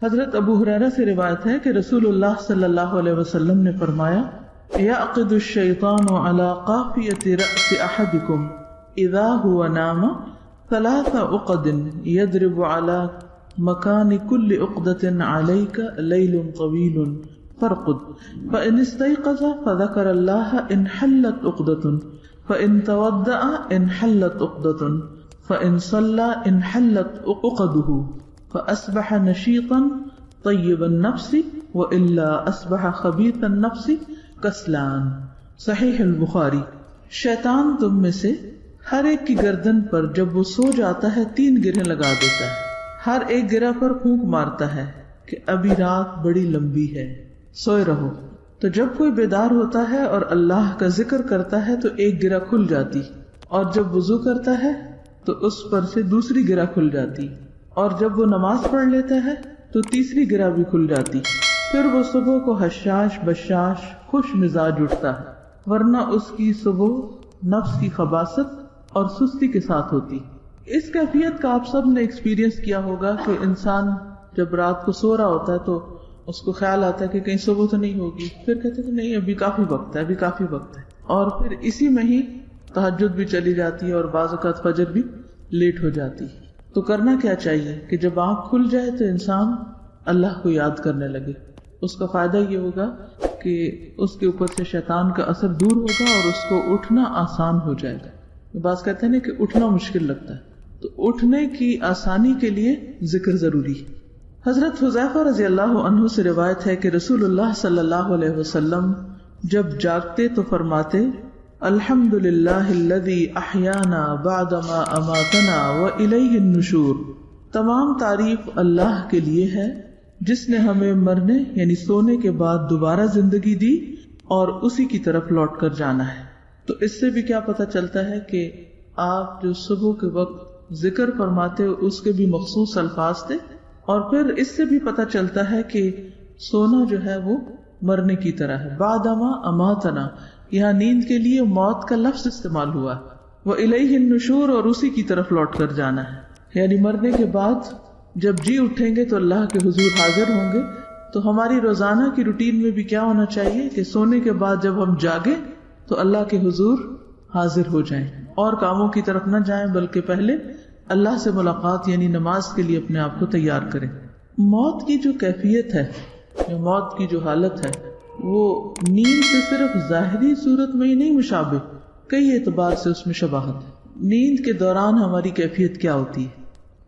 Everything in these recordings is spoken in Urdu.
حضرت ابو ہریرہ سے روایت ہے کہ رسول اللہ صلی اللہ علیہ وسلم نے فرمایا یعقد الشیطان علی قافیۃ رأس احدکم اذا هو نام 3 عقد یضرب علی مکان کل عقدۃ علیک لیل طویل فرقد فإن استيقظ فذكر الله انحلت عقدۃ فإن تودع انحلت عقدۃ فإن صلى انحلت عقده فأصبح نشيطا طيب النفس وإلا أصبح خبيث النفس کسلان۔ صحیح البخاری۔ شیطان تم میں سے ہر ایک کی گردن پر جب وہ سو جاتا ہے 3 گرہیں لگا دیتا ہے، ہر ایک گرہ پر پھونک مارتا ہے کہ ابھی رات بڑی لمبی ہے، سوئے رہو۔ تو جب کوئی بیدار ہوتا ہے اور اللہ کا ذکر کرتا ہے تو ایک گرہ کھل جاتی، اور جب وضو کرتا ہے تو اس پر سے دوسری گرہ کھل جاتی، اور جب وہ نماز پڑھ لیتا ہے تو تیسری گرہ بھی کھل جاتی۔ پھر وہ صبح کو حشاش بشاش خوش مزاج اٹھتا ہے، ورنہ اس کی صبح نفس کی خباثت اور سستی کے ساتھ ہوتی۔ اس کیفیت کا آپ سب نے ایکسپیرینس کیا ہوگا کہ انسان جب رات کو سو رہا ہوتا ہے تو اس کو خیال آتا ہے کہ کہیں صبح تو نہیں ہوگی، پھر کہتے ہیں نہیں ابھی کافی وقت ہے، ابھی کافی وقت ہے، اور پھر اسی میں ہی تہجد بھی چلی جاتی ہے اور بعض اوقات فجر بھی لیٹ ہو جاتی ہے۔ تو کرنا کیا چاہیے کہ جب آنکھ کھل جائے تو انسان اللہ کو یاد کرنے لگے۔ اس کا فائدہ یہ ہوگا کہ اس کے اوپر سے شیطان کا اثر دور ہوگا اور اس کو اٹھنا آسان ہو جائے گا۔ بعض کہتے ہیں نا کہ اٹھنا مشکل لگتا ہے، تو اٹھنے کی آسانی کے لیے ذکر ضروری ہے۔ حضرت حذیفہ رضی اللہ عنہ سے روایت ہے کہ رسول اللہ صلی اللہ علیہ وسلم جب جاگتے تو فرماتے الحمد للہ الذی احیانا بعدما اماتنا والیہ النشور، تمام تعریف اللہ کے لیے ہے جس نے ہمیں مرنے یعنی سونے کے بعد دوبارہ زندگی دی اور اسی کی طرف لوٹ کر جانا ہے۔ تو اس سے بھی کیا پتہ چلتا ہے کہ آپ جو صبح کے وقت ذکر فرماتے اس کے بھی مخصوص الفاظ تھے، اور پھر اس سے بھی پتہ چلتا ہے کہ سونا جو ہے وہ مرنے کی طرح ہے۔ بعدما اماتنا، یہاں نیند کے لیے موت کا لفظ استعمال ہوا، وَإِلَيْهِ النُّشُورُ، اور اسی کی طرف لوٹ کر جانا ہے، یعنی مرنے کے بعد جب جی اٹھیں گے تو اللہ کے حضور حاضر ہوں گے۔ تو ہماری روزانہ کی روٹین میں بھی کیا ہونا چاہیے کہ سونے کے بعد جب ہم جاگیں تو اللہ کے حضور حاضر ہو جائیں، اور کاموں کی طرف نہ جائیں بلکہ پہلے اللہ سے ملاقات یعنی نماز کے لیے اپنے آپ کو تیار کریں۔ موت کی جو کیفیت ہے یا موت کی جو حالت ہے وہ نیند سے صرف ظاہری صورت میں ہی نہیں مشابہ، کئی اعتبار سے اس میں شباہت ہے۔ نیند کے دوران ہماری کیفیت کیا ہوتی ہے،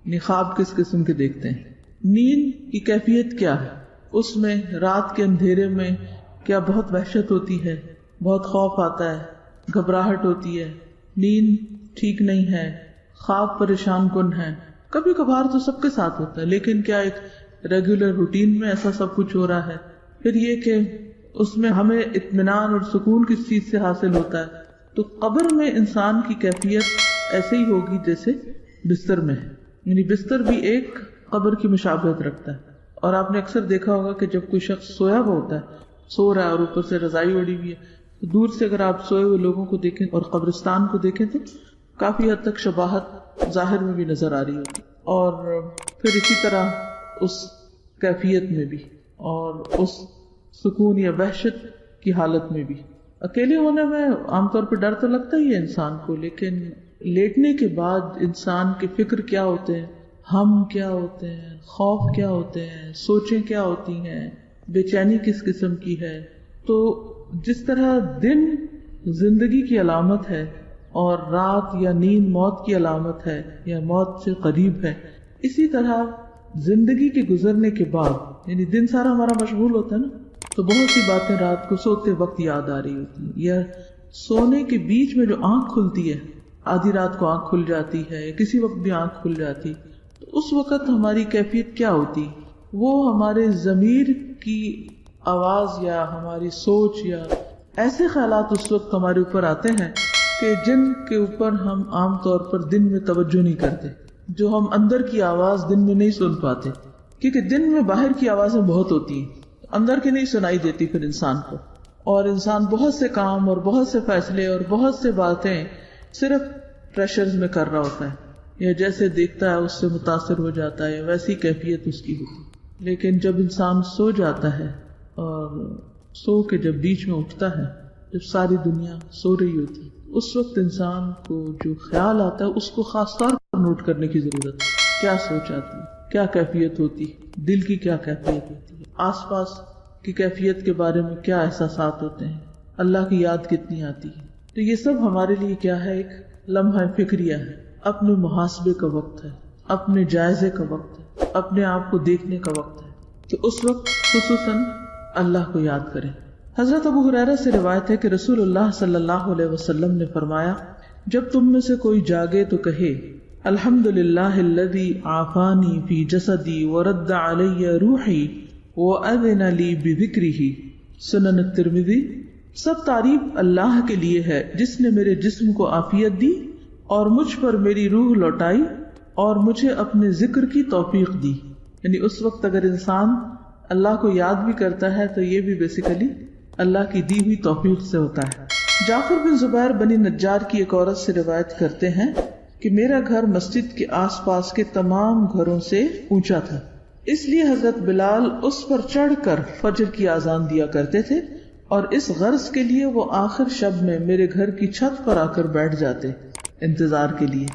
یعنی خواب کس قسم کے دیکھتے ہیں، نیند کی کیفیت کیا ہے، اس میں رات کے اندھیرے میں کیا بہت وحشت ہوتی ہے، بہت خوف آتا ہے، گھبراہٹ ہوتی ہے، نیند ٹھیک نہیں ہے، خواب پریشان کن ہے۔ کبھی کبھار تو سب کے ساتھ ہوتا ہے، لیکن کیا ایک ریگولر روٹین میں ایسا سب کچھ ہو رہا ہے؟ پھر یہ کہ اس میں ہمیں اطمینان اور سکون کس چیز سے حاصل ہوتا ہے؟ تو قبر میں انسان کی کیفیت ایسے ہی ہوگی جیسے بستر میں ہے، یعنی بستر بھی ایک قبر کی مشابہت رکھتا ہے۔ اور آپ نے اکثر دیکھا ہوگا کہ جب کوئی شخص سویا ہوا ہوتا ہے، سو رہا ہے اور اوپر سے رضائی اوڑی ہوئی ہے، تو دور سے اگر آپ سوئے ہوئے لوگوں کو دیکھیں اور قبرستان کو دیکھیں تو کافی حد تک شباہت ظاہر میں بھی نظر آ رہی ہوتی، اور پھر اسی طرح اس کیفیت میں بھی اور اس سکون یا وحشت کی حالت میں بھی۔ اکیلے ہونے میں عام طور پہ ڈر تو لگتا ہی ہے انسان کو، لیکن لیٹنے کے بعد انسان کے فکر کیا ہوتے ہیں، ہم کیا ہوتے ہیں، خوف کیا ہوتے ہیں، سوچیں کیا ہوتی ہیں، بے چینی کس قسم کی ہے۔ تو جس طرح دن زندگی کی علامت ہے اور رات یا نیند موت کی علامت ہے یا موت سے قریب ہے، اسی طرح زندگی کے گزرنے کے بعد یعنی دن سارا ہمارا مشغول ہوتا ہے نا، تو بہت سی باتیں رات کو سوتے وقت یاد آ رہی ہوتی ہیں، یا سونے کے بیچ میں جو آنکھ کھلتی ہے، آدھی رات کو آنکھ کھل جاتی ہے یا کسی وقت بھی آنکھ کھل جاتی، تو اس وقت ہماری کیفیت کیا ہوتی؟ وہ ہمارے ضمیر کی آواز یا ہماری سوچ یا ایسے خیالات اس وقت ہمارے اوپر آتے ہیں کہ جن کے اوپر ہم عام طور پر دن میں توجہ نہیں کرتے، جو ہم اندر کی آواز دن میں نہیں سن پاتے، کیونکہ دن میں باہر کی آوازیں بہت ہوتی ہیں، اندر کی نہیں سنائی دیتی پھر انسان کو، اور انسان بہت سے کام اور بہت سے فیصلے اور بہت سے باتیں صرف پریشرز میں کر رہا ہوتا ہے، یا جیسے دیکھتا ہے اس سے متاثر ہو جاتا ہے، ویسی کیفیت اس کی ہوتی ہے۔ لیکن جب انسان سو جاتا ہے اور سو کے جب بیچ میں اٹھتا ہے، جب ساری دنیا سو رہی ہوتی، اس وقت انسان کو جو خیال آتا ہے اس کو خاص طور پر نوٹ کرنے کی ضرورت ہے. کیا سوچ آتی ہے، کیا کیفیت ہوتی ہے، دل کی کیا کیفیت ہوتی ہے، آس پاس کی کیفیت کے بارے میں کیا احساسات ہوتے ہیں، اللہ کی یاد کتنی آتی ہے. تو یہ سب ہمارے لیے کیا ہے، ایک لمحہ فکریہ ہے، اپنے محاسبے کا وقت ہے، اپنے جائزے کا وقت ہے، اپنے آپ کو دیکھنے کا وقت ہے. تو اس وقت خصوصاً اللہ کو یاد کریں. حضرت ابو ہریرہ سے روایت ہے کہ رسول اللہ صلی اللہ علیہ وسلم نے فرمایا، جب تم میں سے کوئی جاگے تو کہے الحمدللہ الذی عافانی فی جسدی ورد علی روحی وأذن لی بذکرہ. سنن الترمذی. سب تعریف اللہ کے لیے ہے جس نے میرے جسم کو عافیت دی اور مجھ پر میری روح لوٹائی اور مجھے اپنے ذکر کی توفیق دی. یعنی اس وقت اگر انسان اللہ کو یاد بھی کرتا ہے تو یہ بھی بیسیکلی اللہ کی دی ہوئی توفیق سے ہوتا ہے. جعفر بن زبیر بنی نجار کی ایک عورت سے روایت کرتے ہیں کہ میرا گھر مسجد کے آس پاس کے تمام گھروں سے اونچا تھا، اس لیے حضرت بلال اس پر چڑھ کر فجر کی اذان دیا کرتے تھے، اور اس غرض کے لیے وہ آخر شب میں میرے گھر کی چھت پر آ کر بیٹھ جاتے انتظار کے لیے،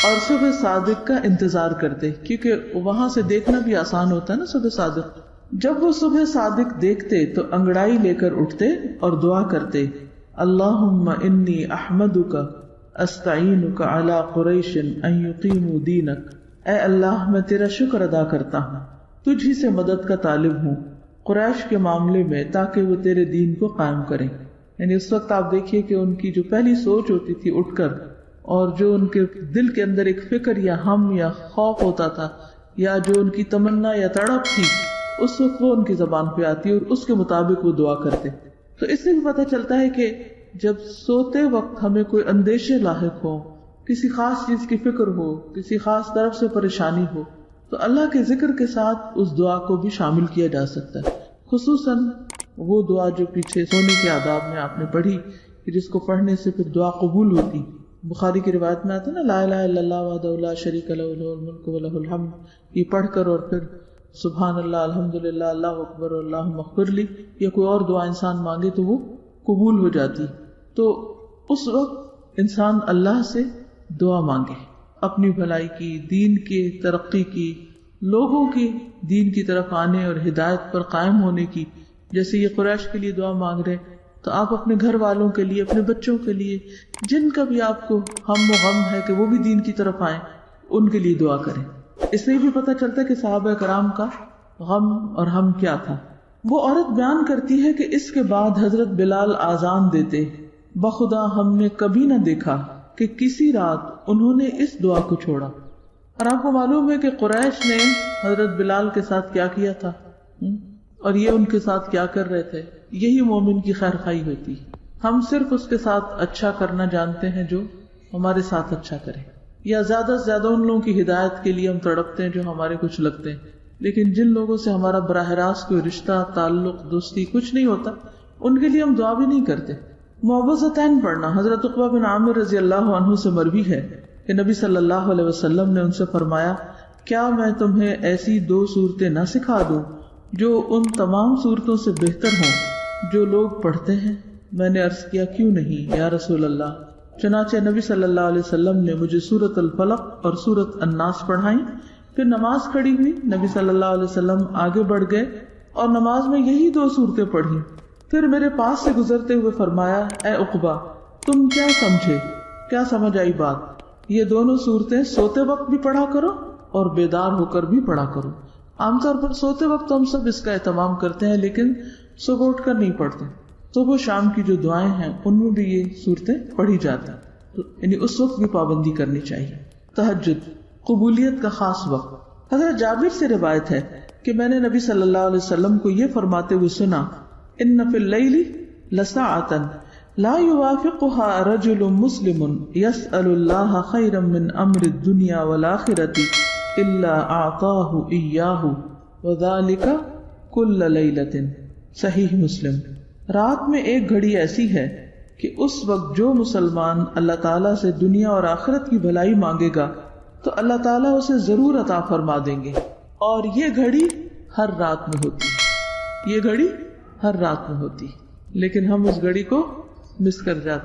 اور صبح صادق کا انتظار کرتے، کیونکہ وہاں سے دیکھنا بھی آسان ہوتا ہے نا صبح صادق. جب وہ صبح صادق دیکھتے تو انگڑائی لے کر اٹھتے اور دعا کرتے، اللہم انی احمدک استعینک علی قریش ان یقیموا دینک. اے اللہ میں تیرا شکر ادا کرتا ہوں، تجھ ہی سے مدد کا طالب ہوں قریش کے معاملے میں تاکہ وہ تیرے دین کو قائم کریں. یعنی اس وقت آپ دیکھیے کہ ان کی جو پہلی سوچ ہوتی تھی اٹھ کر، اور جو ان کے دل کے اندر ایک فکر یا ہم یا خوف ہوتا تھا یا جو ان کی تمنا یا تڑپ تھی، اس وقت وہ ان کی زبان پہ آتی اور اس کے مطابق وہ دعا کرتے. تو اس سے بھی پتہ چلتا ہے کہ جب سوتے وقت ہمیں کوئی اندیشے لاحق ہو، کسی خاص چیز کی فکر ہو، کسی خاص طرف سے پریشانی ہو، تو اللہ کے ذکر کے ساتھ اس دعا کو بھی شامل کیا جا سکتا ہے. خصوصاً وہ دعا جو پیچھے سونے کے آداب میں آپ نے پڑھی کہ جس کو پڑھنے سے پھر دعا قبول ہوتی. بخاری کی روایت میں آتا ہے نا، لا الہ الا اللہ وحدہ لا شریک لہ لہ الملک ولہ الحمد، یہ پڑھ کر اور پھر سبحان اللہ الحمدللہ اللہ اکبر اللہم اغفر لی یا کوئی اور دعا انسان مانگے تو وہ قبول ہو جاتی. تو اس وقت انسان اللہ سے دعا مانگے اپنی بھلائی کی، دین کی ترقی کی، لوگوں کی دین کی طرف آنے اور ہدایت پر قائم ہونے کی. جیسے یہ قریش کے لیے دعا مانگ رہے تو آپ اپنے گھر والوں کے لیے، اپنے بچوں کے لیے، جن کا بھی آپ کو ہم و غم ہے کہ وہ بھی دین کی طرف آئیں، ان کے لیے دعا کریں. اس سے بھی پتہ چلتا ہے کہ صحابہ کرام کا غم اور ہم کیا تھا. وہ عورت بیان کرتی ہے کہ اس کے بعد حضرت بلال آذان دیتے، بخدا ہم نے کبھی نہ دیکھا کہ کسی رات انہوں نے اس دعا کو چھوڑا. اور آپ کو معلوم ہے کہ قریش نے حضرت بلال کے ساتھ کیا کیا تھا اور یہ ان کے ساتھ کیا کر رہے تھے. یہی مومن کی خیر خواہی ہوتی. ہم صرف اس کے ساتھ اچھا کرنا جانتے ہیں جو ہمارے ساتھ اچھا کرے، یا زیادہ سے زیادہ ان لوگوں کی ہدایت کے لیے ہم تڑپتے ہیں جو ہمارے کچھ لگتے ہیں. لیکن جن لوگوں سے ہمارا براہ راست کوئی رشتہ، تعلق، دوستی کچھ نہیں ہوتا، ان کے لیے ہم دعا بھی نہیں کرتے. معوذتین پڑھنا حضرت عقبہ بن عامر رضی اللہ عنہ سے مروی ہے کہ نبی صلی اللہ علیہ وسلم نے ان سے فرمایا، کیا میں تمہیں ایسی 2 صورتیں نہ سکھا دوں جو ان تمام صورتوں سے بہتر ہوں جو لوگ پڑھتے ہیں؟ میں نے عرض کیا، کیوں نہیں یا رسول اللہ. چنانچہ نبی صلی اللہ علیہ وسلم نے مجھے سورۃ الفلق اور سورۃ الناس پڑھائیں. پھر نماز کھڑی ہوئی، نبی صلی اللہ علیہ وسلم آگے بڑھ گئے اور نماز میں یہی 2 صورتیں پڑھی. پھر میرے پاس سے گزرتے ہوئے فرمایا، اے عقبہ تم کیا سمجھے، کیا سمجھ آئی بات؟ یہ دونوں صورتیں سوتے وقت بھی پڑھا کرو اور بیدار ہو کر بھی پڑھا کرو. عام طور پر سوتے وقت ہم سب اس کا اہتمام کرتے ہیں، لیکن صبح اٹھ کر نہیں پڑھتے. صبح شام کی جو دعائیں ہیں ان میں بھی یہ صورتیں پڑھی جاتی ہیں، تو یعنی اس وقت بھی پابندی کرنی چاہیے. تہجد، قبولیت کا خاص وقت. حضرت جابر سے روایت ہے کہ میں نے نبی صلی اللہ علیہ وسلم کو یہ فرماتے ہوئے سنا، ان فی اللیل لساعۃ لا یوافقها رجل مسلم یسأل اللہ خیرا من امر الدنیا والآخرۃ الا اعطاہ ایاہ وذلک کل لیلۃ. صحیح مسلم. رات میں ایک گھڑی ایسی ہے کہ اس وقت جو مسلمان اللہ تعالیٰ سے دنیا اور آخرت کی بھلائی مانگے گا تو اللہ تعالیٰ اسے ضرور عطا فرما دیں گے، اور یہ گھڑی ہر رات میں ہوتی ہے، یہ گھڑی ہر رات میں ہوتی، لیکن ہم اس گھڑی کو مس کر جاتے